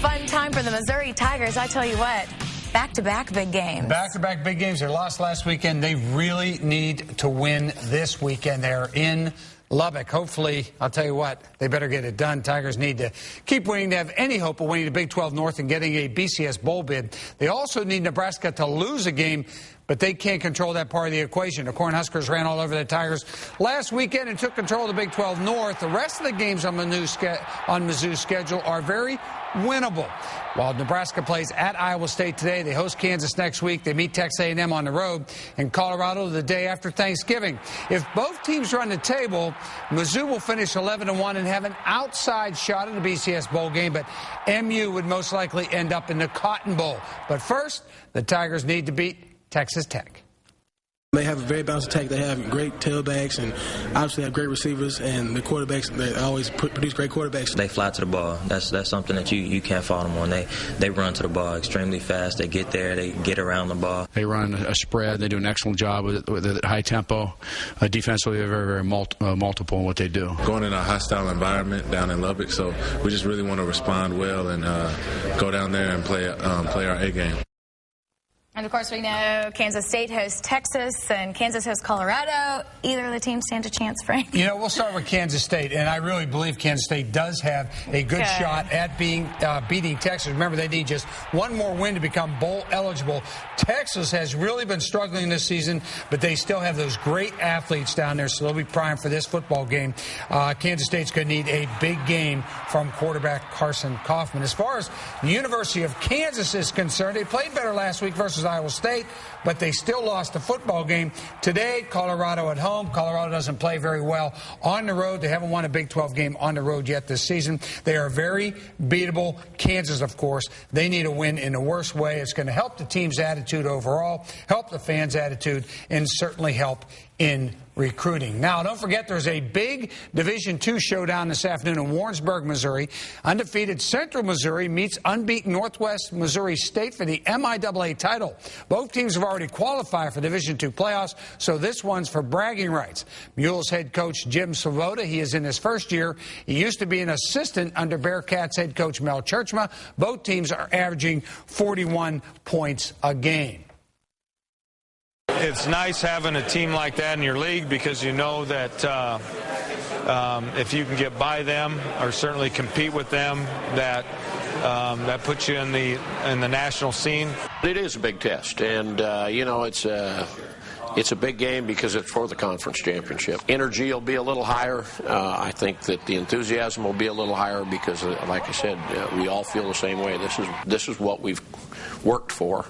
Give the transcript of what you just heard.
fun time for the Missouri Tigers. I tell you what, back-to-back big games. Back-to-back big games. They lost last weekend. They really need to win this weekend. They're in Lubbock. Hopefully, I'll tell you what, they better get it done. Tigers need to keep winning to have any hope of winning the Big 12 North and getting a BCS Bowl bid. They also need Nebraska to lose a game, but they can't control that part of the equation. The Cornhuskers ran all over the Tigers last weekend and took control of the Big 12 North. The rest of the games on Mizzou's schedule are very winnable. While Nebraska plays at Iowa State today, they host Kansas next week. They meet Texas A&M on the road, and Colorado the day after Thanksgiving. If both teams run the table, Mizzou will finish 11-1 and have an outside shot at the BCS Bowl game, but MU would most likely end up in the Cotton Bowl. But first, the Tigers need to beat Texas Tech. They have a very balanced attack. They have great tailbacks and obviously have great receivers, and the quarterbacks, they always produce great quarterbacks. They fly to the ball. That's something that you can't fault them on. They run to the ball extremely fast. They get there. They get around the ball. They run a spread. They do an excellent job with it high tempo. Defensively, they're very multiple in what they do. Going in a hostile environment down in Lubbock, so we just really want to respond well and go down there and play our A game. And, of course, we know Kansas State hosts Texas and Kansas hosts Colorado. Either of the teams stand a chance, Frank? You know, we'll start with Kansas State, and I really believe Kansas State does have a good shot at beating Texas. Remember, they need just one more win to become bowl eligible. Texas has really been struggling this season, but they still have those great athletes down there, so they'll be primed for this football game. Kansas State's going to need a big game from quarterback Carson Kaufman. As far as the University of Kansas is concerned, they played better last week versus Iowa State, but they still lost the football game. Today, Colorado at home. Colorado doesn't play very well on the road. They haven't won a Big 12 game on the road yet this season. They are very beatable. Kansas, of course, they need a win in the worst way. It's going to help the team's attitude overall, help the fans' attitude, and certainly help in recruiting. Now, don't forget there's a big Division II showdown this afternoon in Warrensburg, Missouri. Undefeated Central Missouri meets unbeaten Northwest Missouri State for the MIAA title. Both teams have already qualified for Division II playoffs, so this one's for bragging rights. Mules head coach Jim Svoboda, he is in his first year. He used to be an assistant under Bearcats head coach Mel Churchma. Both teams are averaging 41 points a game. It's nice having a team like that in your league because you know that if you can get by them or certainly compete with them, that puts you in the national scene. It is a big test, and you know it's a big game because it's for the conference championship. Energy will be a little higher. I think that the enthusiasm will be a little higher because, like I said, we all feel the same way. This is what we've worked for.